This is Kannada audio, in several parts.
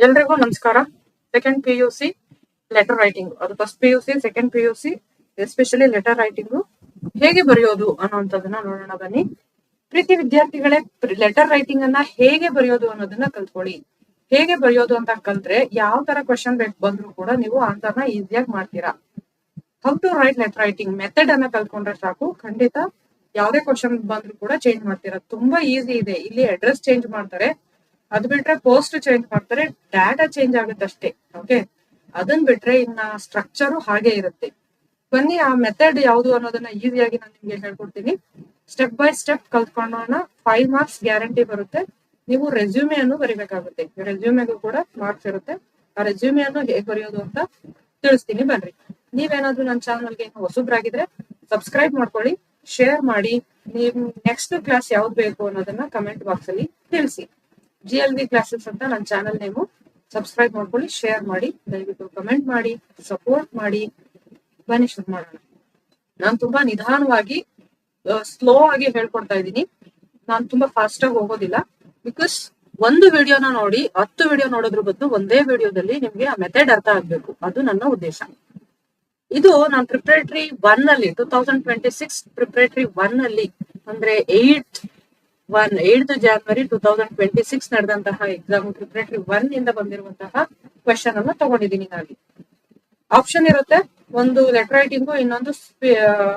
ಎಲ್ರಿಗೂ ನಮಸ್ಕಾರ. ಸೆಕೆಂಡ್ PUC ಲೆಟರ್ ರೈಟಿಂಗ್, ಅದು first PUC second PUC especially letter writing ಹೇಗೆ ಬರೆಯೋದು ಅನ್ನೋಂಥದ್ದನ್ನ ನೋಡೋಣ ಬನ್ನಿ. ಪ್ರೀತಿ ವಿದ್ಯಾರ್ಥಿಗಳೇ, ಲೆಟರ್ ರೈಟಿಂಗ್ ಅನ್ನ ಹೇಗೆ ಬರೆಯೋದು ಅನ್ನೋದನ್ನ ಕಲ್ತ್ಕೊಳ್ಳಿ. ಹೇಗೆ ಬರೆಯೋದು ಅಂತ ಕಲ್ತ್ರೆ ಯಾವ ತರ ಕ್ವಶನ್ ಬಂದ್ರು ಕೂಡ ನೀವು ಆನ್ಸರ್ನ ಈಸಿಯಾಗಿ ಮಾಡ್ತೀರಾ. How to write letter writing method ಅನ್ನ ಕಲ್ತ್ಕೊಂಡ್ರೆ ಸಾಕು, ಖಂಡಿತ ಯಾವುದೇ ಕ್ವಶನ್ ಬಂದ್ರು ಕೂಡ ಚೇಂಜ್ ಮಾಡ್ತೀರಾ. ತುಂಬಾ ಈಸಿ ಇದೆ. ಇಲ್ಲಿ ಅಡ್ರೆಸ್ ಚೇಂಜ್ ಮಾಡ್ತಾರೆ, ಅದು ಬಿಟ್ರೆ ಪೋಸ್ಟ್ ಚೇಂಜ್ ಮಾಡ್ತಾರೆ, ಡಾಟಾ ಚೇಂಜ್ ಆಗುತ್ತೆ ಅಷ್ಟೇ. ಓಕೆ, ಅದನ್ ಬಿಟ್ರೆ ಇನ್ನ ಸ್ಟ್ರಕ್ಚರು ಹಾಗೆ ಇರುತ್ತೆ. ಬನ್ನಿ ಆ ಮೆಥಡ್ ಯಾವುದು ಅನ್ನೋದನ್ನ ಈಸಿಯಾಗಿ ನಾನು ನಿಮ್ಗೆ ಹೇಳ್ಕೊಡ್ತೀನಿ. ಸ್ಟೆಪ್ ಬೈ ಸ್ಟೆಪ್ ಕಲ್ತ್ಕೊಂಡೋಣ. 5 ಮಾರ್ಕ್ಸ್ ಗ್ಯಾರಂಟಿ ಬರುತ್ತೆ. ನೀವು ರೆಸ್ಯೂಮೆ ಅನ್ನು ಬರಿಬೇಕಾಗುತ್ತೆ. ರೆಸ್ಯೂಮೆಗೂ ಕೂಡ ಮಾರ್ಕ್ಸ್ ಇರುತ್ತೆ. ಆ ರೆಸ್ಯೂಮೆ ಅನ್ನು ಹೇಗೆ ಬರೆಯೋದು ಅಂತ ತಿಳಿಸ್ತೀನಿ ಬನ್ರಿ. ನೀವೇನಾದ್ರೂ ನನ್ನ ಚಾನಲ್ಗೆ ಹೊಸಬ್ರಾಗಿದ್ರೆ ಸಬ್ಸ್ಕ್ರೈಬ್ ಮಾಡ್ಕೊಳ್ಳಿ, ಶೇರ್ ಮಾಡಿ. ನಿಮ್ ನೆಕ್ಸ್ಟ್ ಕ್ಲಾಸ್ ಯಾವ್ದು ಬೇಕು ಅನ್ನೋದನ್ನ ಕಮೆಂಟ್ ಬಾಕ್ಸ್ ಅಲ್ಲಿ ತಿಳಿಸಿ. GLV ಕ್ಲಾಸಸ್ ಅಂತ ನನ್ನ ಚಾನಲ್ ನೇಮು. ಸಬ್ಸ್ಕ್ರೈಬ್ ಮಾಡ್ಕೊಳ್ಳಿ, ಶೇರ್ ಮಾಡಿ, ದಯವಿಟ್ಟು ಕಮೆಂಟ್ ಮಾಡಿ, ಸಪೋರ್ಟ್ ಮಾಡಿ. ಬನ್ನಿ ಶುರು ಮಾಡೋಣ. ನಾನು ತುಂಬಾ ನಿಧಾನವಾಗಿ ಸ್ಲೋ ಆಗಿ ಹೇಳ್ಕೊಡ್ತಾ ಇದ್ದೀನಿ. ನಾನು ತುಂಬಾ ಫಾಸ್ಟ್ ಆಗಿ ಹೋಗೋದಿಲ್ಲ. ಬಿಕಾಸ್ ಒಂದು ವಿಡಿಯೋನ ನೋಡಿ 10 ವಿಡಿಯೋ ನೋಡೋದ್ರ ಬದಲು ಒಂದೇ ವಿಡಿಯೋದಲ್ಲಿ ನಿಮ್ಗೆ ಆ ಮೆಥಡ್ ಅರ್ಥ ಆಗ್ಬೇಕು, ಅದು ನನ್ನ ಉದ್ದೇಶ. ಇದು ನಾನು ಪ್ರಿಪರೇಟರಿ 1 ಅಲ್ಲಿ 2026 ಪ್ರಿಪರೇಟರಿ 1 ಅಲ್ಲಿ ಅಂದ್ರೆ 8th January 2026 ನಡೆದಂತಹ ಎಕ್ಸಾಮ್ ಪ್ರಿಪರೇಟರಿ 1 ಇಂದ ಬಂದಿರುವಂತಹ ಕ್ವೆಶನ್ ಅನ್ನ ತಗೊಂಡಿದ್ದೀನಿ. ನಾನು ಆಪ್ಷನ್ ಇರುತ್ತೆ, ಒಂದು ಲೆಟರ್ ರೈಟಿಂಗು, ಇನ್ನೊಂದು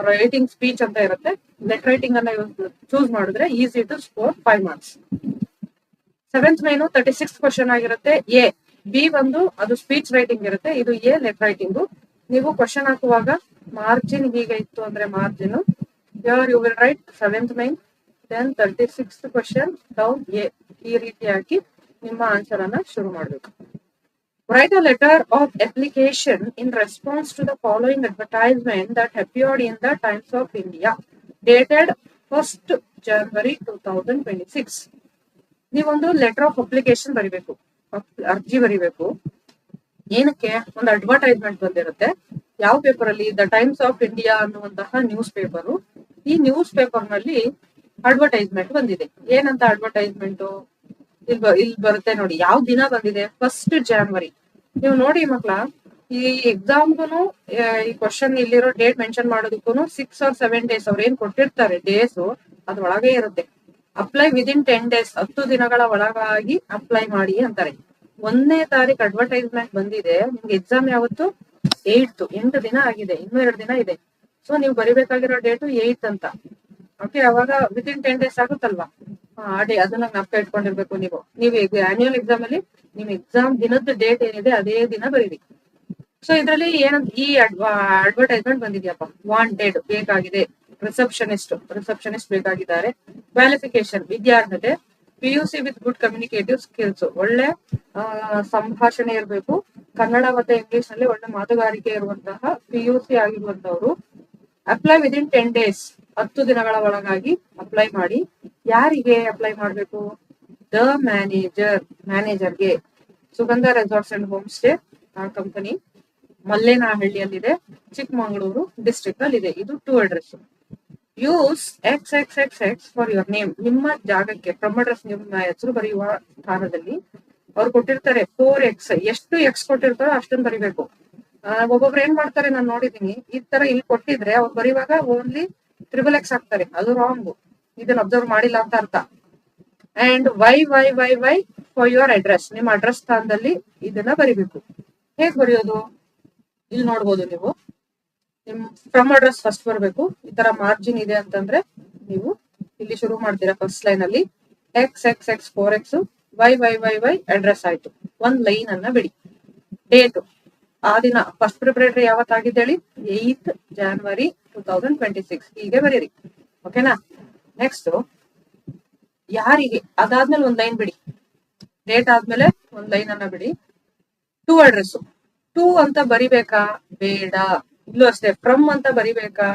ರೈಟಿಂಗ್ ಸ್ಪೀಚ್ ಅಂತ ಇರುತ್ತೆ. ಲೆಟರ್ ರೈಟಿಂಗ್ ಅನ್ನ ಚೂಸ್ ಮಾಡಿದ್ರೆ easy to score 5 marks. 7th main 36 question ಆಗಿರುತ್ತೆ. ಬಿ ಬಂದು ಅದು ಸ್ಪೀಚ್ ರೈಟಿಂಗ್ ಇರುತ್ತೆ. ಇದು ಲೆಟರ್ ರೈಟಿಂಗು. ನೀವು ಕ್ವಶನ್ ಹಾಕುವಾಗ ಮಾರ್ಜಿನ್ ಹೀಗೆ ಇತ್ತು ಅಂದ್ರೆ margin you will write 7th main, then 36th question down ಈ ರೀತಿಯಾಗಿ ನಿಮ್ಮ ಆನ್ಸರ್ ಅನ್ನ ಶುರು ಮಾಡಬೇಕು. Write a letter of application in response to the following advertisement that appeared in the Times of India, dated 1st January 2026. ನೀವೊಂದು ಲೆಟರ್ ಆಫ್ ಅಪ್ಲಿಕೇಶನ್ ಬರಿಬೇಕು, ಅರ್ಜಿ ಬರಿಬೇಕು. ಏನಕ್ಕೆ? ಒಂದು ಅಡ್ವರ್ಟೈಸ್ಮೆಂಟ್ ಬಂದಿರುತ್ತೆ. ಯಾವ ಪೇಪರ್ ಅಲ್ಲಿ? ದ ಟೈಮ್ಸ್ ಆಫ್ ಇಂಡಿಯಾ ಅನ್ನುವಂತಹ ನ್ಯೂಸ್ ಪೇಪರು. ಈ ನ್ಯೂಸ್ ಪೇಪರ್ ನಲ್ಲಿ ಅಡ್ವರ್ಟೈಸ್ಮೆಂಟ್ ಬಂದಿದೆ. ಏನಂತ ಅಡ್ವರ್ಟೈಸ್ಮೆಂಟ್ ಇಲ್ಲಿ ಬರುತ್ತೆ ನೋಡಿ. ಯಾವ ದಿನ ಬಂದಿದೆ? 1st January. ನೀವು ನೋಡಿ ಮಕ್ಳ, ಈ ಎಕ್ಸಾಮ್ಗೂ ಈ ಕ್ವಶನ್ ಇಲ್ಲಿರೋ ಡೇಟ್ ಮೆನ್ಷನ್ ಮಾಡೋದಕ್ಕೂ 6 or 7 days ಅವ್ರು ಏನ್ ಕೊಟ್ಟಿರ್ತಾರೆ ಡೇಸ್ ಅದ್ರೊಳಗೆ ಇರುತ್ತೆ. ಅಪ್ಲೈ ವಿದಿನ್ 10 days, 10 ದಿನಗಳ ಒಳಗಾಗಿ ಅಪ್ಲೈ ಮಾಡಿ ಅಂತಾರೆ. 1ನೇ ತಾರೀಕು ಅಡ್ವರ್ಟೈಸ್ಮೆಂಟ್ ಬಂದಿದೆ, ನಿಮ್ಗೆ ಎಕ್ಸಾಮ್ ಯಾವತ್ತು? 8 ದಿನ ಆಗಿದೆ, ಇನ್ನೂ 2 ದಿನ ಇದೆ. ಸೊ ನೀವು ಬರಿಬೇಕಾಗಿರೋ ಡೇಟು 8 ಅಂತ. ಓಕೆ, ಅವಾಗ ವಿದಿನ್ 10 days ಆಗುತ್ತಲ್ವಾ? ಅದನ್ನ ಜ್ಞಾಪಕ ಇಟ್ಕೊಂಡಿರ್ಬೇಕು. ನೀವು ಆನ್ಯುವಲ್ ಎಕ್ಸಾಮ್ ಅಲ್ಲಿ ನಿಮ್ ಎಕ್ಸಾಮ್ ದಿನದ ಡೇಟ್ ಏನಿದೆ ಅದೇ ದಿನ ಬರೀರಿ. ಸೊ ಇದ್ರಲ್ಲಿ ಏನಂತ ಈ ಅಡ್ವರ್ಟೈಸ್ಮೆಂಟ್ ಬಂದಿದ್ಯಪ್ಪ, ವಾಂಟೆಡ್ ಬೇಕಾಗಿದೆ, ರಿಸೆಪ್ಷನಿಸ್ಟ್ ಬೇಕಾಗಿದ್ದಾರೆ, ಕ್ವಾಲಿಫಿಕೇಶನ್ ವಿದ್ಯಾರ್ಹತೆ, PUC with good communicative skills, ಒಳ್ಳೆ ಸಂಭಾಷಣೆ ಇರಬೇಕು, ಕನ್ನಡ ಮತ್ತೆ ಇಂಗ್ಲಿಷ್ ನಲ್ಲಿ ಒಳ್ಳೆ ಮಾತುಗಾರಿಕೆ ಇರುವಂತಹ PUC ಆಗಿರುವಂತವ್ರು. ಅಪ್ಲೈ ವಿದಿನ್ 10 days, 10 ದಿನಗಳ ಒಳಗಾಗಿ ಅಪ್ಲೈ ಮಾಡಿ. ಯಾರಿಗೆ ಅಪ್ಲೈ ಮಾಡ್ಬೇಕು? ದ ಮ್ಯಾನೇಜರ್ಗೆ. ಸುಗಂಧ ರೆಸಾರ್ಟ್ಸ್ ಅಂಡ್ ಹೋಮ್ ಸ್ಟೇ ಆ ಕಂಪನಿ ಮಲ್ಲೇನಹಳ್ಳಿಯಲ್ಲಿದೆ, ಚಿಕ್ಕಮಗಳೂರು ಡಿಸ್ಟ್ರಿಕ್ಟ್ ಅಲ್ಲಿ ಇದೆ. ಇದು 2 address. Use XXXX for your name. ನಿಮ್ಮ ಜಾಗಕ್ಕೆ ಫ್ರಮ್ ಅಡ್ರೆಸ್, ನಿಮ್ಮ ಹೆಸರು ಬರೆಯುವ ಸ್ಥಾನದಲ್ಲಿ ಅವ್ರು ಕೊಟ್ಟಿರ್ತಾರೆ 4X. ಎಷ್ಟು X ಕೊಟ್ಟಿರ್ತಾರೋ ಅಷ್ಟನ್ನು ಬರಿಬೇಕು. ಒಬ್ಬೊಬ್ರು ಏನ್ ಮಾಡ್ತಾರೆ, ನಾನು ನೋಡಿದೀನಿ, ಈ ತರ ಇಲ್ಲಿ ಕೊಟ್ಟಿದ್ರೆ ಅವ್ರು ಬರೆಯುವಾಗ ಓನ್ಲಿ XXX ಹಾಕ್ತಾರೆ. ಅದು ರಾಂಗ್. ಇದನ್ನ ಅಬ್ಸರ್ವ್ ಮಾಡಿಲ್ಲ ಅಂತ ಅರ್ಥ. And Y for your address. ನಿಮ್ಮ ಅಡ್ರೆಸ್ ಸ್ಥಾನದಲ್ಲಿ ಇದನ್ನ ಬರಿಬೇಕು. ಹೇಗ್ ಬರೆಯೋದು? ಇಲ್ಲಿ ನೋಡ್ಬೋದು ನೀವು. ನಿಮ್ ಫ್ರಮ್ ಅಡ್ರೆಸ್ ಫಸ್ಟ್ ಬರಬೇಕು. ಈ ತರ ಮಾರ್ಜಿನ್ ಇದೆ ಅಂತಂದ್ರೆ ನೀವು ಇಲ್ಲಿ ಶುರು ಮಾಡ್ತೀರಾ ಫಸ್ಟ್ ಲೈನ್ ಅಲ್ಲಿ. XXX 4X ವೈ ಅಡ್ರೆಸ್ ಆಯ್ತು. 1 ಲೈನ್ ಅನ್ನ ಬಿಡಿ. ಡೇಟು ಆ ದಿನ ಫಸ್ಟ್ ಪ್ರಿಪರೇಟರಿ ಯಾವತ್ತಾಗಿದೆ ಹೇಳಿ? 8th January 2026 ಹೀಗೆ ಬರೀರಿ. ಓಕೆನಾ? ನೆಕ್ಸ್ಟ್ ಯಾರಿಗೆ? ಅದಾದ್ಮೇಲೆ 1 ಲೈನ್ ಬಿಡಿ. ಡೇಟ್ ಆದ್ಮೇಲೆ 1 ಲೈನ್ ಅನ್ನ ಬಿಡಿ. 2 ಅಡ್ರೆಸ್. 2 ಅಂತ ಬರಿಬೇಕಾ? ಬೇಡ. ಇಲ್ಲೂ ಅಷ್ಟೇ. ಫ್ರಮ್ ಅಂತ ಬರಿಬೇಕಾ?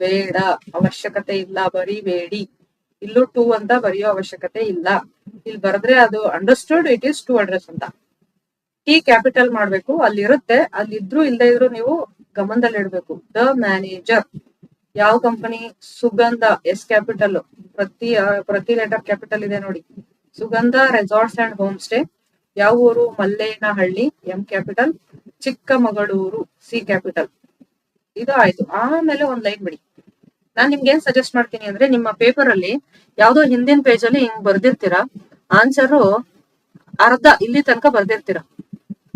ಬೇಡ, ಅವಶ್ಯಕತೆ ಇಲ್ಲ, ಬರಿಬೇಡಿ. ಇಲ್ಲೂ 2 ಅಂತ ಬರೆಯೋ ಅವಶ್ಯಕತೆ ಇಲ್ಲ. ಇಲ್ಲಿ ಬರೆದ್ರೆ ಅದು ಅಂಡರ್ಸ್ಟುಡ್ ಇಟ್ ಈಸ್ 2 ಅಡ್ರೆಸ್ ಅಂತ. T ಕ್ಯಾಪಿಟಲ್ ಮಾಡ್ಬೇಕು. ಅಲ್ಲಿರುತ್ತೆ, ಅಲ್ಲಿದ್ರು ಇಲ್ಲದೆ ಇದ್ರು ನೀವು ಗಮನದಲ್ಲಿ ಇಡ್ಬೇಕು. The manager. ಯಾವ ಕಂಪನಿ? ಸುಗಂಧ. S capital. ಪ್ರತಿ ಲೆಟರ್ ಕ್ಯಾಪಿಟಲ್ ಇದೆ ನೋಡಿ. ಸುಗಂಧ ರೆಸಾರ್ಟ್ಸ್ ಅಂಡ್ ಹೋಮ್ ಸ್ಟೇ. ಯಾವ ಊರು? Mallenahalli, M capital. Chikkamagaluru, C capital. ಇದು ಆಯ್ತು. ಆಮೇಲೆ ಒಂದ್ ಲೈನ್ ಬಿಡಿ. ನಾನ್ ನಿಮ್ಗೆ ಏನ್ ಸಜೆಸ್ಟ್ ಮಾಡ್ತೀನಿ ಅಂದ್ರೆ, ನಿಮ್ಮ ಪೇಪರ್ ಅಲ್ಲಿ ಯಾವ್ದೋ ಹಿಂದಿನ ಪೇಜ್ ಅಲ್ಲಿ ಹಿಂಗ್ ಬರ್ದಿರ್ತೀರಾ, ಆನ್ಸರ್ ಅರ್ಧ ಇಲ್ಲಿ ತನಕ ಬರ್ದಿರ್ತೀರಾ.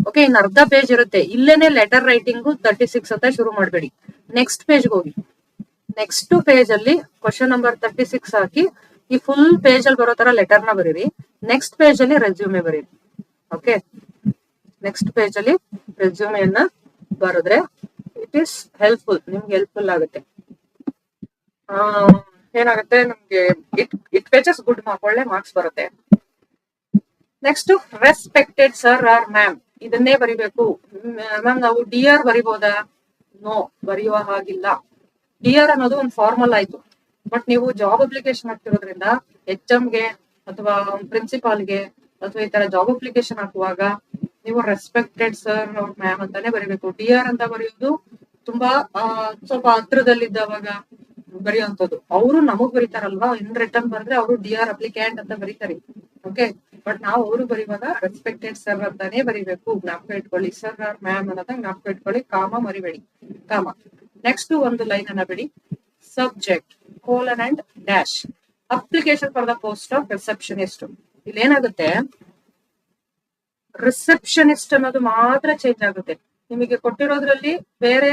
ಓಕೆ, ಇನ್ ಅರ್ಧ ಪೇಜ್ ಇರುತ್ತೆ. ಇಲ್ಲೇನೆ ಲೆಟರ್ ರೈಟಿಂಗ್ 36 ಅಂತ ಶುರು ಮಾಡ್ಬೇಡಿ. ನೆಕ್ಸ್ಟ್ ಪೇಜ್ಗೆ ಹೋಗಿ. ನೆಕ್ಸ್ಟ್ ಪೇಜ್ ಅಲ್ಲಿ ಕ್ವಶನ್ ನಂಬರ್ 36 ಹಾಕಿ ಈ ಫುಲ್ ಪೇಜ್ ಅಲ್ಲಿ ಬರೋ ತರ ಲೆಟರ್ ನ ಬರೀರಿ. ನೆಕ್ಸ್ಟ್ ಪೇಜ್ ಅಲ್ಲಿ ರೆಸ್ಯೂಮೆ ಬರೀರಿ. ಓಕೆ, ನೆಕ್ಸ್ಟ್ ಪೇಜ್ ಅಲ್ಲಿ ರೆಸ್ಯೂಮೆಯನ್ನ ಬರೆದ್ರೆ ಇಟ್ ಈಸ್ ಹೆಲ್ಪ್ಫುಲ್, ನಿಮ್ಗೆ ಹೆಲ್ಪ್ಫುಲ್ ಆಗುತ್ತೆ. ಏನಾಗುತ್ತೆ ನಮ್ಗೆ, ಇಟ್ ಫೆಚಸ್ ಗುಡ್ ಮಾರ್ಕ್, ಒಳ್ಳೆ ಮಾರ್ಕ್ಸ್ ಬರುತ್ತೆ. Next, respected sir or ma'am, ಇದನ್ನೇ ಬರಿಬೇಕು. ಮ್ಯಾಮ್ ನಾವು ಡಿಆರ್ ಬರಿಬೋದಾ? ನೋ, ಬರೆಯುವ ಹಾಗಿಲ್ಲ. ಡಿಆರ್ ಅನ್ನೋದು ಒಂದು ಫಾರ್ಮಲ್ ಆಯ್ತು. ಬಟ್ ನೀವು ಜಾಬ್ ಅಪ್ಲಿಕೇಶನ್ ಹಾಕ್ತಿರೋದ್ರಿಂದ HM ಗೆ ಅಥವಾ ಪ್ರಿನ್ಸಿಪಾಲ್ಗೆ ಅಥವಾ ಈ ತರ ಜಾಬ್ ಅಪ್ಲಿಕೇಶನ್ ಹಾಕುವಾಗ ನೀವು ರೆಸ್ಪೆಕ್ಟೆಡ್ ಸರ್ ಅವ್ರ ಮ್ಯಾಮ್ ಅಂತಾನೆ ಬರಿಬೇಕು. ಡಿಆರ್ ಅಂತ ಬರೆಯೋದು ತುಂಬಾ ಸ್ವಲ್ಪ ಹತ್ರದಲ್ಲಿದ್ದವಾಗ ಬರೆಯುವಂಥದ್ದು. ಅವರು ನಮಗ್ ಬರೀತಾರಲ್ವಾ, ಇನ್ ರಿಟರ್ನ್ ಬಂದ್ರೆ ಅವರು ಡಿಆರ್ ಅಪ್ಲಿಕೆಂಟ್ ಅಂತ ಬರೀತಾರೆ. ಓಕೆ, ಬಟ್ ನಾವು ಅವರು ಬರೀವಾಗ ರೆಸ್ಪೆಕ್ಟೆಡ್ ಸರ್ ಅಂತಾನೆ ಬರಿಬೇಕು. ಜ್ಞಾಪಕ ಇಟ್ಕೊಳ್ಳಿ, ಸರ್ ಆರ್ ಮ್ಯಾಮ್ ಅನ್ನೋದ ಜ್ಞಾಪಕ ಇಟ್ಕೊಳ್ಳಿ, ಕಾಮ ಮರಿಬೇಡಿ, ಕಾಮ. ನೆಕ್ಸ್ಟ್ ಒಂದು ಲೈನ್ ಅನ್ನ ಬಿಡಿ. Subject colon and dash, application for the post of receptionist. ಇಲ್ಲಿ ಏನಾಗುತ್ತೆ, ರಿಸೆಪ್ಷನಿಸ್ಟ್ ಅನ್ನೋದು ಮಾತ್ರ ಚೇಂಜ್ ಆಗುತ್ತೆ. ನಿಮಗೆ ಕೊಟ್ಟಿರೋದ್ರಲ್ಲಿ ಬೇರೆ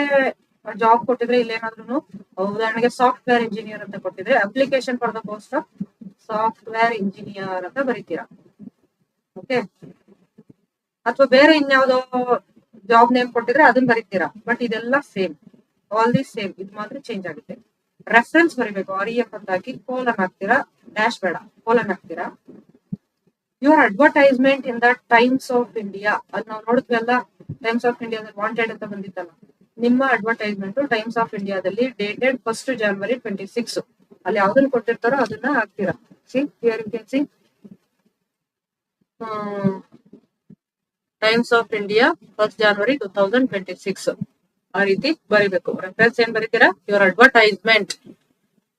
ಜಾಬ್ ಕೊಟ್ಟಿದ್ರೆ, ಇಲ್ಲೇನಾದ್ರೂ ಉದಾಹರಣೆಗೆ ಸಾಫ್ಟ್ವೇರ್ ಇಂಜಿನಿಯರ್ ಅಂತ ಕೊಟ್ಟಿದ್ರೆ application for the post of software engineer ಅಂತ ಬರೀತೀರಾ. ಓಕೆ, ಅಥವಾ ಬೇರೆ ಇನ್ಯಾವುದೋ ಜಾಬ್ ನೇಮ್ ಕೊಟ್ಟಿದ್ರೆ ಅದನ್ನ ಬರೀತೀರಾ. ಬಟ್ ಇದೆಲ್ಲ ಸೇಮ್, ಆಲ್ ದಿ ಸೇಮ್. ಇದು ಮಾತ್ರ ಚೇಂಜ್ ಆಗುತ್ತೆ. ರೆಫರೆನ್ಸ್ ಬರೀಬೇಕು, REF ಅಂತ ಹಾಕಿ ಕೋಲನ್ ಹಾಕ್ತೀರಾ, ಡ್ಯಾಶ್ ಬೇಡ, ಕೋಲನ್ ಹಾಕ್ತೀರಾ. Your advertisement in the Times of India, ಅದು ನಾವು ನೋಡಿದ್ವಲ್ಲ, ಟೈಮ್ಸ್ ಆಫ್ ಇಂಡಿಯಾದಲ್ಲಿ ವಾಂಟೆಡ್ ಅಂತ ಬಂದಿತ್ತಲ್ಲ. ನಿಮ್ಮ ಅಡ್ವರ್ಟೈಸ್ಮೆಂಟ್ ಟೈಮ್ಸ್ ಆಫ್ ಇಂಡಿಯಾದಲ್ಲಿ ಡೇಟೆಡ್ 1 January 26, ಅಲ್ಲಿ ಯಾವ್ದನ್ನ ಕೊಟ್ಟಿರ್ತಾರೋ ಅದನ್ನ ಹಾಕ್ತೀರಾ. See here you can see Times of India 1 January 2026, ಆ ರೀತಿ ಬರಿಬೇಕು. ರೆಫರೆನ್ಸ್ ಏನ್ ಬರೀತೀರಾ? Your advertisement.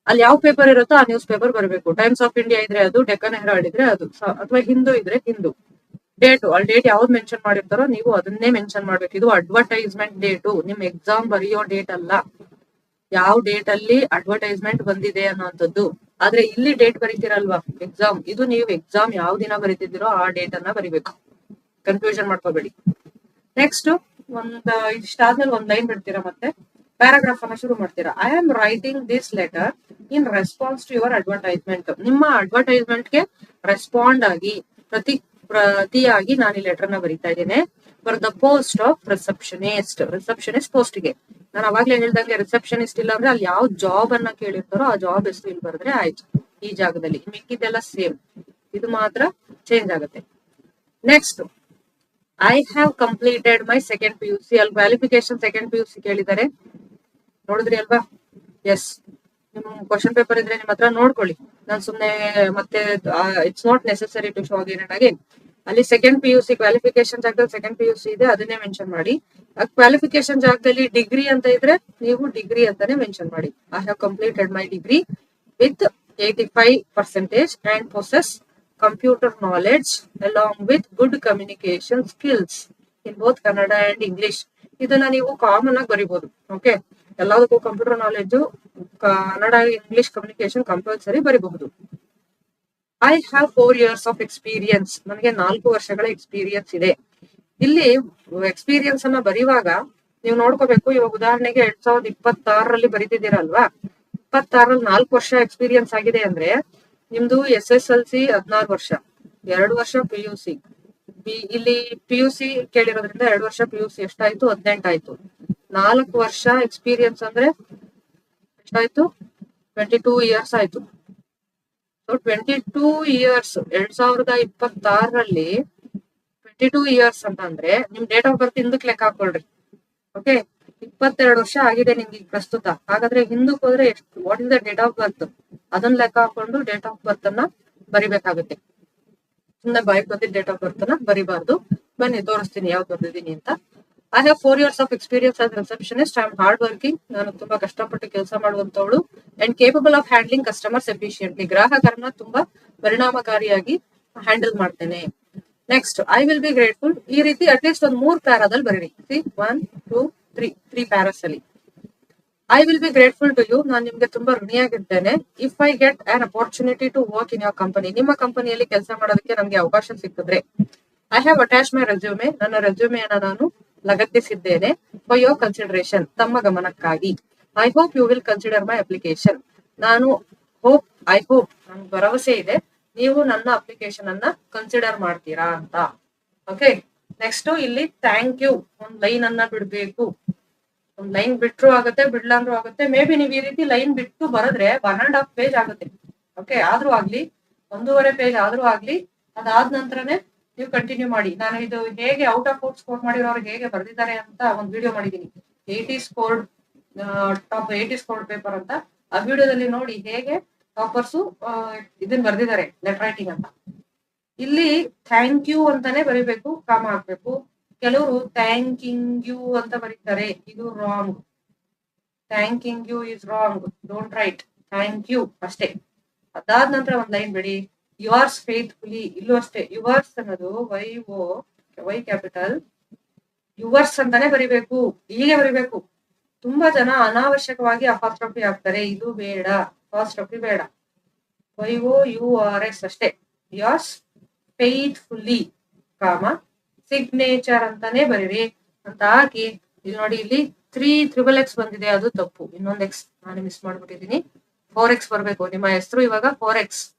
ಅಲ್ಲಿ ಯಾವ ಪೇಪರ್ ಇರುತ್ತೋ ಆ ನ್ಯೂಸ್ ಪೇಪರ್ ಬರಬೇಕು. ಟೈಮ್ಸ್ ಆಫ್ ಇಂಡಿಯಾ ಇದ್ರೆ ಅದು, ಡೆಕ್ಕನ್ ಹೆರಾಲ್ಡ್ ಇದ್ರೆ ಅದು, ಅಥವಾ ಹಿಂದೂ ಇದ್ರೆ ಹಿಂದೂ. ಡೇಟು, ಅಲ್ಲಿ ಡೇಟ್ ಯಾವ್ದು ಮೆನ್ಷನ್ ಮಾಡಿರ್ತಾರೋ ನೀವು ಅದನ್ನೇ ಮೆನ್ಷನ್ ಮಾಡ್ಬೇಕು. ಇದು ಅಡ್ವರ್ಟೈಸ್ಮೆಂಟ್ ಡೇಟು, ನಿಮ್ ಎಕ್ಸಾಮ್ ಬರೆಯೋ ಡೇಟ್ ಅಲ್ಲ. ಯಾವ ಡೇಟ್ ಅಲ್ಲಿ ಅಡ್ವರ್ಟೈಸ್ಮೆಂಟ್ ಬಂದಿದೆ ಅನ್ನೋಂಥದ್ದು. ಆದ್ರೆ ಇಲ್ಲಿ ಡೇಟ್ ಬರೀತೀರಲ್ವಾ ಎಕ್ಸಾಮ್, ಇದು ನೀವು ಎಕ್ಸಾಮ್ ಯಾವ ದಿನ ಬರೀತಿದ್ದೀರೋ ಆ ಡೇಟ್ ಅನ್ನ ಬರಿಬೇಕು. ಕನ್ಫ್ಯೂಷನ್ ಮಾಡ್ಕೋಬೇಡಿ. ನೆಕ್ಸ್ಟ್ ಇಷ್ಟಾದ್ಮೇಲೆ ಒಂದ್ ಲೈನ್ ಬಿಡ್ತೀರಾ, ಮತ್ತೆ ಪ್ಯಾರಾಗ್ರಾಫ್ ಅನ್ನ ಶುರು ಮಾಡ್ತೀರಾ. I am writing this letter in response to your advertisement. ನಿಮ್ಮ ಅಡ್ವರ್ಟೈಸ್ಮೆಂಟ್ಗೆ ರೆಸ್ಪಾಂಡ್ ಆಗಿ, ಪ್ರತಿಯಾಗಿ ನಾನು ಈ ಲೆಟರ್ ನ ಬರೀತಾ ಇದ್ದೇನೆ. For the post of receptionist, receptionist post ಗೆ. ನಾನು ಅವಾಗ್ಲೇ ಹೇಳ್ದಂಗೆ ರಿಸೆಪ್ಷನಿಸ್ಟ್ ಇಲ್ಲ ಅಂದ್ರೆ ಅಲ್ಲಿ ಯಾವ ಜಾಬ್ ಅನ್ನ ಕೇಳಿರ್ತಾರೋ ಆ ಜಾಬ್ ಹೆಸರು ಇಲ್ಲಿ ಬರೆದ್ರೆ ಆಯ್ತು. ಈ ಜಾಗದಲ್ಲಿ ಮಿಕ್ಕಿದೆಲ್ಲ ಸೇಮ್, ಇದು ಮಾತ್ರ ಚೇಂಜ್ ಆಗುತ್ತೆ. Next, I have completed my second PUC. ಅಲ್ಲಿ ಕ್ವಾಲಿಫಿಕೇಶನ್ ಸೆಕೆಂಡ್ PUC ಕೇಳಿದ್ದಾರೆ, ನೋಡಿದ್ರಿ ಅಲ್ವಾ? ಎಸ್, ನಿಮ್ ಕ್ವಶನ್ ಪೇಪರ್ ಇದ್ರೆ ನಿಮ್ ಹತ್ರ ನೋಡ್ಕೊಳ್ಳಿ. ನಾನು ಸುಮ್ನೆ ಮತ್ತೆ it's not necessary to show again and again. ಅಲ್ಲಿ ಸೆಕೆಂಡ್ PUC ಕ್ವಾಲಿಫಿಕೇಶನ್ ಜಾಗದಲ್ಲಿ ಸೆಕೆಂಡ್ PUC ಇದೆ, ಅದನ್ನೇ ಮೆನ್ಷನ್ ಮಾಡಿ. ಆ ಕ್ವಾಲಿಫಿಕೇಶನ್ ಜಾಗದಲ್ಲಿ ಡಿಗ್ರಿ ಅಂತ ಇದ್ರೆ ನೀವು ಡಿಗ್ರಿ ಅಂತಾನೆ ಮೆನ್ಷನ್ ಮಾಡಿ. I have completed my degree with 85% and possess computer knowledge along with good communication skills in both Kannada and English. ಇದನ್ನ ನೀವು ಕಾಮನ್ ಆಗಿ ಬರಿಬಹುದು. ಓಕೆ, ಎಲ್ಲದಕ್ಕೂ computer knowledge, Kannada English communication compulsory ಬರಿಬಹುದು. I have 4 years of experience, ನನಗೆ 4 ವರ್ಷಗಳ ಎಕ್ಸ್ಪೀರಿಯನ್ಸ್ ಇದೆ. ಇಲ್ಲಿ ಎಕ್ಸ್ಪೀರಿಯನ್ಸ್ ಅನ್ನ ಬರೆಯುವಾಗ ನೀವು ನೋಡ್ಕೋಬೇಕು. ಇವಾಗ ಉದಾಹರಣೆಗೆ 2026 ಬರೀತಿದ್ದೀರಲ್ವಾ, 26 4 ವರ್ಷ ಎಕ್ಸ್ಪೀರಿಯನ್ಸ್ ಆಗಿದೆ ಅಂದ್ರೆ ನಿಮ್ದು SSLC 16 ವರ್ಷ, 2 ವರ್ಷ PUC. ಇಲ್ಲಿ PUC ಕೇಳಿರೋದ್ರಿಂದ 2 ವರ್ಷ PUC ಎಷ್ಟಾಯ್ತು? 18 ಆಯ್ತು. 4 ವರ್ಷ ಎಕ್ಸ್ಪೀರಿಯನ್ಸ್ ಅಂದ್ರೆ ಎಷ್ಟಾಯ್ತು? 22 years ಆಯ್ತು. ಸೊ 22 years 2026 22 years ಅಂತ ಅಂದ್ರೆ ನಿಮ್ ಡೇಟ್ ಆಫ್ ಬರ್ತ್ ಹಿಂದಕ್ಕೆ ಲೆಕ್ಕ ಹಾಕೊಳ್ರಿ. ಓಕೆ, 22 ವರ್ಷ ಆಗಿದೆ ನಿಮ್ಗೆ ಪ್ರಸ್ತುತ. ಹಾಗಾದ್ರೆ ಹಿಂದಕ್ಕೆ ಹೋದ್ರೆ ಎಷ್ಟು, what is the date of birth, ಅದನ್ನ ಲೆಕ್ಕ ಹಾಕೊಂಡು ಡೇಟ್ ಆಫ್ ಬರ್ತ್ ಅನ್ನ ಬರಿಬೇಕಾಗುತ್ತೆ. ಸುಮ್ಮನೆ ಬಾಯಿಗೆ ಬಂದಿದ್ದ ಡೇಟ್ ಆಫ್ ಬರ್ತ್ ಅನ್ನ ಬರಿಬಾರ್ದು. ಬನ್ನಿ ತೋರಿಸ್ತೀನಿ ಯಾವ್ದು ಬರ್ದಿದ್ದೀನಿ ಅಂತ. I have 4 years of experience as receptionist. I am hard working, ನಾನು ತುಂಬಾ ಕಷ್ಟಪಟ್ಟು ಕೆಲಸ ಮಾಡುವಂತವಳು. And capable of handling customers efficiently, ಗ್ರಾಹಕರನ್ನ ತುಂಬಾ ಪರಿಣಾಮಕಾರಿಯಾಗಿ ಹ್ಯಾಂಡಲ್ ಮಾಡ್ತೇನೆ. Next I will be grateful. ಈ ರೀತಿ ಅಟ್ಲೀಸ್ಟ್ ಒಂದು 3 ಪ್ಯಾರಾದಲ್ಲಿ ಬರೀರಿ. 1 2 3 ಪ್ಯಾರಾಸ್ ಅಲ್ಲಿ I will be grateful to you. ನಾನು ನಿಮ್ಗೆ ತುಂಬಾ ಋಣಿಯಾಗಿದ್ದೇನೆ. If I get an opportunity to work in your company. ನಿಮ್ಮ ಕಂಪನಿಯಲ್ಲಿ ಕೆಲಸ ಮಾಡೋದಕ್ಕೆ ನಮ್ಗೆ ಅವಕಾಶ ಸಿಕ್ಕಿದ್ರೆ. I have attach my resume. ನನ್ನ ರೆಸ್ಯೂಮೆಯನ್ನು ನಾನು ಲಗತ್ತಿಸಿದ್ದೇನೆ. For your consideration. ತಮ್ಮ ಗಮನಕ್ಕಾಗಿ. I hope you will consider my application. ನಾನು ಐ ಹೋಪ್ ನನ್ಗೆ ಭರವಸೆ ಇದೆ ನೀವು ನನ್ನ ಅಪ್ಲಿಕೇಶನ್ ಅನ್ನ ಕನ್ಸಿಡರ್ ಮಾಡ್ತೀರಾ ಅಂತ. ಓಕೆ, ನೆಕ್ಸ್ಟ್ ಇಲ್ಲಿ ಥ್ಯಾಂಕ್ ಯು ಒಂದ್ ಲೈನ್ ಅನ್ನ ಬಿಡ್ಬೇಕು. ಒಂದ್ ಲೈನ್ ಬಿಟ್ರು ಆಗುತ್ತೆ, ಬಿಡ್ಲಾಂದ್ರೂ ಆಗುತ್ತೆ. ಮೇ ಬಿ ನೀವು ಈ ರೀತಿ ಲೈನ್ ಬಿಟ್ಟು ಬರೆದ್ರೆ 1.5 ಪೇಜ್ ಆಗುತ್ತೆ. ಓಕೆ, ಆದ್ರೂ ಆಗ್ಲಿ 1.5 ಪೇಜ್ ಆದ್ರೂ ಆಗ್ಲಿ, ಅದಾದ ನಂತರನೇ ನೀವು ಕಂಟಿನ್ಯೂ ಮಾಡಿ. ನಾನು ಇದು ಹೇಗೆ ಔಟ್ ಆಫ್ ಔಟ್ ಸ್ಕೋರ್ ಮಾಡಿರೋರು ಹೇಗೆ ಬರ್ದಿದ್ದಾರೆ ಅಂತ ಒಂದು ವಿಡಿಯೋ ಮಾಡಿದೀನಿ. 80 ಸ್ಕೋರ್ಡ್ ಟಾಪ್ 80 ಸ್ಕೋರ್ಡ್ ಪೇಪರ್ ಅಂತ. ಆ ವಿಡಿಯೋದಲ್ಲಿ ನೋಡಿ ಹೇಗೆ ಟಾಪರ್ಸು ಇದನ್ನ ಬರ್ದಿದ್ದಾರೆ ಲೆಟರ್ ರೈಟಿಂಗ್ ಅಂತ. ಇಲ್ಲಿ ಥ್ಯಾಂಕ್ ಯು ಅಂತಾನೆ ಬರಿಬೇಕು, ಕಾಮ ಹಾಕ್ಬೇಕು. ಕೆಲವರು ಥ್ಯಾಂಕಿಂಗ್ ಯು ಅಂತ ಬರೀತಾರೆ, ಇದು wrong. Thanking you is wrong. Don't write thank you ಅಷ್ಟೇ. ಅದಾದ ನಂತರ ಒಂದ್ ಲೈನ್ ಬಿಡಿ. Yours faithfully. ಇಲ್ಲೂ ಅಷ್ಟೇ ಯುವರ್ಸ್ ಅನ್ನೋದು ವೈ ಕ್ಯಾಪಿಟಲ್ ಯುವರ್ಸ್ ಅಂತಾನೆ ಬರಿಬೇಕು. ಹೀಗೆ ಬರಿಬೇಕು. ತುಂಬಾ ಜನ ಅನಾವಶ್ಯಕವಾಗಿ ಅಪಾಸ್ಟ್ರಫಿ ಹಾಕ್ತಾರೆ, ಇದು ಬೇಡ. ಅಪಾಸ್ಟ್ರಫಿ ಬೇಡ. YOURS ಅಷ್ಟೇ. ಯೋರ್ಸ್ ಫೇತ್ಫುಲಿ ಕಾಮ ಸಿಗ್ನೇಚರ್ ಅಂತಾನೆ ಬರೀರಿ ಅಂತ ಹಾಕಿ. ಇದು ನೋಡಿ ಇಲ್ಲಿ 3XXX ಬಂದಿದೆ, ಅದು ತಪ್ಪು. ಇನ್ನೊಂದು ಎಕ್ಸ್ ನಾನು ಮಿಸ್ ಮಾಡ್ಬಿಟ್ಟಿದೀನಿ. 4X ಬರ್ಬೇಕು. ನಿಮ್ಮ ಹೆಸರು ಇವಾಗ 4X.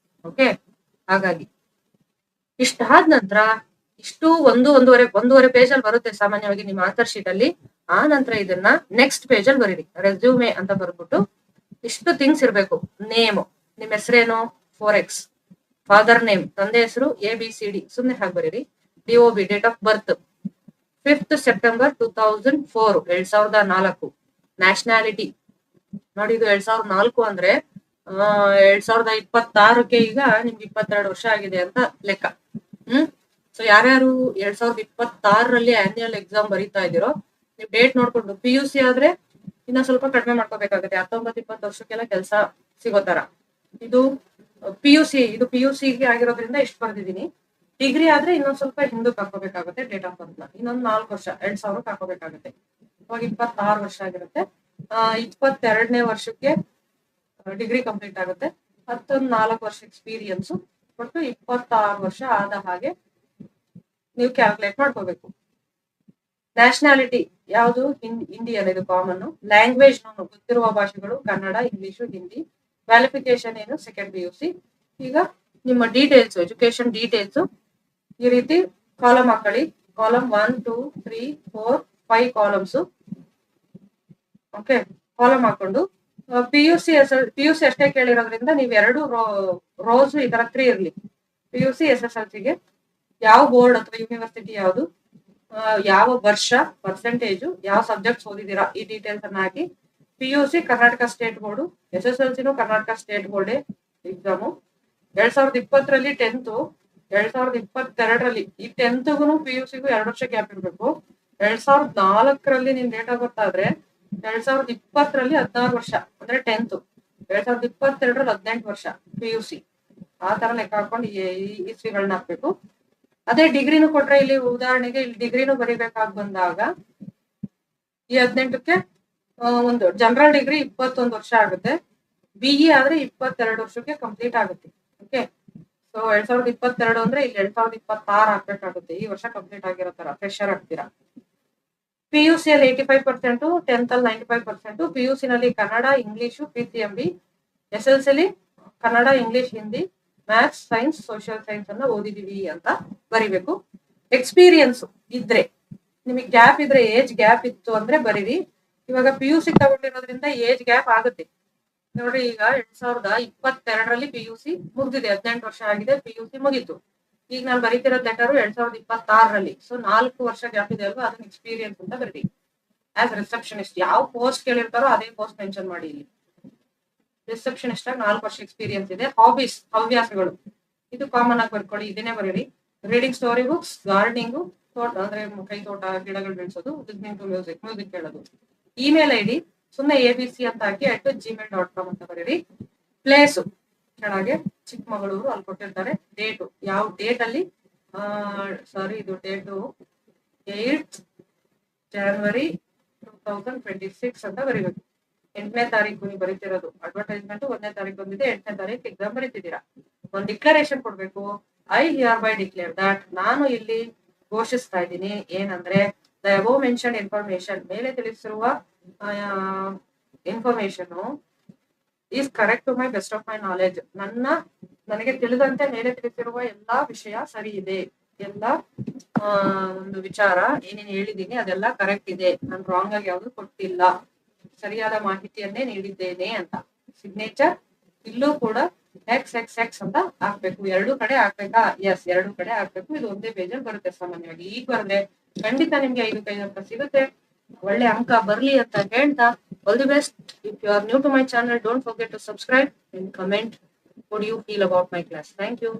ಓಕೆ, ಹಾಗಾಗಿ ಇಷ್ಟಾದ ನಂತರ ಇಷ್ಟು ಒಂದೂವರೆ ಪೇಜ್ ಅಲ್ಲಿ ಬರುತ್ತೆ ಸಾಮಾನ್ಯವಾಗಿ ನಿಮ್ಮ ಆನ್ಸರ್ ಶೀಟ್ ಅಲ್ಲಿ. ಆ ನಂತರ ಇದನ್ನ ನೆಕ್ಸ್ಟ್ ಪೇಜ್ ಅಲ್ಲಿ ಬರೀರಿ. ರೆಸ್ಯೂಮೆ ಅಂತ ಬರ್ಬಿಟ್ಟು ಇಷ್ಟು ಥಿಂಗ್ಸ್ ಇರ್ಬೇಕು. ನೇಮ್, ನಿಮ್ ಹೆಸರೇನು 4X. ಫಾದರ್ ನೇಮ್, ತಂದೆ ಹೆಸರು ABCD ಸುಮ್ನೆ ಹಾಗೆ ಬರೀರಿ. DOB date of birth 5th September 2004 2004. Nationality ನೋಡಿ, ಇದು 2004 ಅಂದ್ರೆ 2026ಕ್ಕೆ ಈಗ ನಿಮ್ಗೆ 22 ವರ್ಷ ಆಗಿದೆ ಅಂತ ಲೆಕ್ಕ. ಸೊ ಯಾರ್ಯಾರು 2026ರಲ್ಲಿ ಆನ್ಯುಯಲ್ ಎಕ್ಸಾಮ್ ಬರೀತಾ ಇದ್ದೀರೋ ನೀವು ಡೇಟ್ ನೋಡ್ಕೊಂಡು, PUC ಆದ್ರೆ ಇನ್ನ ಸ್ವಲ್ಪ ಕಡಿಮೆ ಮಾಡ್ಕೋಬೇಕಾಗುತ್ತೆ. 19-20 ವರ್ಷಕ್ಕೆಲ್ಲ ಕೆಲಸ ಸಿಗೋ ತರ. ಇದು PUCಗೆ ಆಗಿರೋದ್ರಿಂದ ಇಷ್ಟು ಬರ್ದಿದ್ದೀನಿ. ಡಿಗ್ರಿ ಆದ್ರೆ ಇನ್ನೊಂದ್ ಸ್ವಲ್ಪ ಹಿಂದಕ್ಕೆ ಹಾಕೋಬೇಕಾಗುತ್ತೆ ಡೇಟ್ ಆಫ್ ಬರ್ತ್ ನ. ಇನ್ನೊಂದ್ 4 ವರ್ಷ 2000ಕ್ಕೆ ಹಾಕೋಬೇಕಾಗುತ್ತೆ. ಇವಾಗ 26 ವರ್ಷ ಆಗಿರುತ್ತೆ. 22ನೇ ವರ್ಷಕ್ಕೆ ಡಿಗ್ರಿ ಕಂಪ್ಲೀಟ್ ಆಗುತ್ತೆ. 4 ವರ್ಷ ಎಕ್ಸ್ಪೀರಿಯನ್ಸ್ ಒಟ್ಟು 26 ವರ್ಷ ಆದ ಹಾಗೆ ನೀವು ಕ್ಯಾಲ್ಕುಲೇಟ್ ಮಾಡ್ಕೋಬೇಕು. ನ್ಯಾಷನಾಲಿಟಿ ಯಾವುದು? ಇಂಡಿಯನ್, ಇದು ಕಾಮನ್. ಲ್ಯಾಂಗ್ವೇಜ್ ಗೊತ್ತಿರುವ ಭಾಷೆಗಳು ಕನ್ನಡ, ಇಂಗ್ಲಿಷು, ಹಿಂದಿ. ಕ್ವಾಲಿಫಿಕೇಶನ್ ಏನು? Second PUC. ಈಗ ನಿಮ್ಮ ಡೀಟೇಲ್ಸ್, ಎಜುಕೇಶನ್ ಡೀಟೇಲ್ಸ್ ಈ ರೀತಿ ಕಾಲಮ್ ಹಾಕೊಳ್ಳಿ. Column 1 2 3 4 5 columns. ಓಕೆ, ಕಾಲಮ್ ಹಾಕೊಂಡು PUC ಅಷ್ಟೇ ಕೇಳಿರೋದ್ರಿಂದ ನೀವು 2 ರೋಸ್ ಈ ತರ 3 ಇರ್ಲಿ. PUC SSLCಗೆ ಯಾವ ಬೋರ್ಡ್ ಅಥವಾ ಯೂನಿವರ್ಸಿಟಿ ಯಾವುದು, ಯಾವ ವರ್ಷ, ಪರ್ಸೆಂಟೇಜು, ಯಾವ ಸಬ್ಜೆಕ್ಟ್ಸ್ ಓದಿದೀರಾ, ಈ ಡೀಟೇಲ್ಸ್ ಅನ್ನ ಹಾಕಿ. PUC ಕರ್ನಾಟಕ ಸ್ಟೇಟ್ ಬೋರ್ಡು, SSLCನೂ ಕರ್ನಾಟಕ ಸ್ಟೇಟ್ ಬೋರ್ಡ್ ಎಕ್ಸಾಮು. 2020ರಲ್ಲಿ 10th, 2022ರಲ್ಲಿ ಈ 10thಗೂ PUCಗೂ 2 ವರ್ಷ ಗ್ಯಾಪ್ ಇರಬೇಕು. 2004ರಲ್ಲಿ ನಿಮ್ ಡೇಟ್ ಆಫ್ ಬರ್ತ್ ಆದ್ರೆ 2020ರಲ್ಲಿ 16 ವರ್ಷ ಅಂದ್ರೆ 10th. 2022ರಲ್ಲಿ 18 ವರ್ಷ PUC. ಆ ತರ ಲೆಕ್ಕ ಹಾಕೊಂಡು ಇಸ್ವಿಗಳನ್ನ ಹಾಕ್ಬೇಕು. ಅದೇ ಡಿಗ್ರಿನೂ ಕೊಟ್ರೆ, ಇಲ್ಲಿ ಉದಾಹರಣೆಗೆ ಇಲ್ಲಿ ಡಿಗ್ರಿನೂ ಬರಿಬೇಕಾಗಿ ಬಂದಾಗ ಈ 18ಕ್ಕೆ ಒಂದು ಜನರಲ್ ಡಿಗ್ರಿ 21 ವರ್ಷ ಆಗುತ್ತೆ. BE ಆದ್ರೆ 22 ವರ್ಷಕ್ಕೆ ಕಂಪ್ಲೀಟ್ ಆಗುತ್ತೆ. ಓಕೆ, ಸೊ 2022 ಅಂದ್ರೆ ಇಲ್ಲಿ 2026 ಹಾಕ್ಬೇಕಾಗುತ್ತೆ. ಈ ವರ್ಷ ಕಂಪ್ಲೀಟ್ ಆಗಿರೋ ತರ ಫ್ರೆಶರ್ ಆಗ್ತೀರಾ. PUC ಅಲ್ಲಿ 85%, 10th ಅಲ್ಲಿ 95%. PUC ನಲ್ಲಿ ಕನ್ನಡ, ಇಂಗ್ಲಿಷು, PCMB. SSLC ಅಲ್ಲಿ Kannada, English, Hindi, maths, science, social science ಅನ್ನ ಓದಿದೀವಿ ಅಂತ ಬರಿಬೇಕು. ಎಕ್ಸ್ಪೀರಿಯನ್ಸ್ ಇದ್ರೆ, ನಿಮಗೆ ಗ್ಯಾಪ್ ಇದ್ರೆ, ಏಜ್ ಗ್ಯಾಪ್ ಇತ್ತು ಅಂದ್ರೆ ಬರೀರಿ. ಇವಾಗ PUC ತಗೊಂಡಿರೋದ್ರಿಂದ ಏಜ್ ಗ್ಯಾಪ್ ಆಗುತ್ತೆ ನೋಡ್ರಿ. ಈಗ 2022ರಲ್ಲಿ PUC ಮುಗ್ದಿದೆ, 18 ವರ್ಷ ಆಗಿದೆ, PUC ಮುಗೀತು. ಈಗ ನಾನು ಬರೀತಿರೋ ಲೆಟರ್ 2026ರಲ್ಲಿ. ಸೊ 4 ವರ್ಷ ಗ್ಯಾಪ್ ಇದೆ ಅಲ್ವಾ, ಅದನ್ನ ಎಕ್ಸ್ಪೀರಿಯನ್ಸ್ ಅಂತ ಬರೀರಿ. ಆಸ್ ರಿಸೆಪ್ಷನಿಸ್ಟ್ ಯಾವ ಪೋಸ್ಟ್ ಕೇಳಿರ್ತಾರೋ ಅದೇ ಪೋಸ್ಟ್ ಮೆನ್ಷನ್ ಮಾಡಿ. ಇಲ್ಲಿ ರಿಸೆಪ್ಷನಿಸ್ಟ್ ಆಗಿ 4 ವರ್ಷ ಎಕ್ಸ್ಪೀರಿಯನ್ಸ್ ಇದೆ. ಹಾಬೀಸ್, ಹವ್ಯಾಸಗಳು, ಇದು ಕಾಮನ್ ಆಗಿ ಬರ್ಕೊಳ್ಳಿ, ಇದನ್ನೇ ಬರೀರಿ. ರೀಡಿಂಗ್ ಸ್ಟೋರಿ ಬುಕ್ಸ್, ಗಾರ್ಡನಿಂಗು, ತೋಟ ಅಂದ್ರೆ ಕೈ ತೋಟ, ಗಿಡಗಳು ಬೆಳೆಸೋದು, ಲಿಸ್ನಿಂಗ್ ಟು ಮ್ಯೂಸಿಕ್ ಕೇಳೋದು. ಇಮೇಲ್ ID ಸುಮ್ಮನೆ ABC ಅಂತ ಹಾಕಿ @gmail.com ಅಂತ ಬರೀರಿ. ಪ್ಲೇಸು ಕೆಳಗೆ ಚಿಕ್ಕಮಗಳೂರು ಅಲ್ಲಿ ಕೊಟ್ಟಿರ್ತಾರೆ. ಡೇಟು ಯಾವ ಡೇಟ್ ಅಲ್ಲಿ ಸಾರಿ, ಇದು ಡೇಟು 8 ಜನವರಿ 2026 ಅಂತ ಬರೀಬೇಕು. 8ನೇ ತಾರೀಕು ನೀವು ಬರೀತಿರೋದು. ಅಡ್ವರ್ಟೈಸ್ಮೆಂಟ್ 1ನೇ ತಾರೀಕು ಬಂದಿದೆ, 8ನೇ ತಾರೀಕು ಎಕ್ಸಾಮ್ ಬರೀತಿದ್ದೀರಾ. ಒಂದು ಡಿಕ್ಲರೇಷನ್ ಕೊಡ್ಬೇಕು. I here by declare that, ನಾನು ಇಲ್ಲಿ ಘೋಷಿಸ್ತಾ ಇದ್ದೀನಿ ಏನಂದ್ರೆ, ದ ಅಬೌವ್ ಮೆನ್ಷನ್ ಇನ್ಫಾರ್ಮೇಶನ್, ಮೇಲೆ ತಿಳಿಸಿರುವ information is correct to my best of my knowledge. ನನಗೆ ತಿಳಿದಂತೆ ಮೇಲೆ ತಿಳಿಸಿರುವ ಎಲ್ಲಾ ವಿಷಯ ಸರಿ ಇದೆ, ಎಲ್ಲ ಒಂದು ವಿಚಾರ ಏನೇನು ಹೇಳಿದ್ದೀನಿ ಅದೆಲ್ಲ ಕರೆಕ್ಟ್ ಇದೆ, ನಾನು ರಾಂಗ್ ಆಗಿ ಯಾವ್ದು ಕೊಟ್ಟಿಲ್ಲ, ಸರಿಯಾದ ಮಾಹಿತಿಯನ್ನೇ ನೀಡಿದ್ದೇನೆ ಅಂತ. ಸಿಗ್ನೇಚರ್ ಇಲ್ಲೂ ಕೂಡ ಎಕ್ಸ್ ಅಂತ ಹಾಕ್ಬೇಕು. ಎರಡು ಕಡೆ ಹಾಕ್ಬೇಕಾ? ಎಸ್, ಎರಡು ಕಡೆ ಹಾಕ್ಬೇಕು. ಇದು ಒಂದೇ ಪೇಜಲ್ಲಿ ಬರುತ್ತೆ ಸಾಮಾನ್ಯವಾಗಿ. ಈಗ ಬರದೆ ಖಂಡಿತ ನಿಮ್ಗೆ 5 ಅಂಕ ಸಿಗುತ್ತೆ. ಒಳ್ಳೆ ಅಂಕ ಬರ್ಲಿ ಅಂತ ಹೇಳ್ತಾ, all the best. If you are new to my channel, don't forget to subscribe and comment what do you feel about my class. Thank you.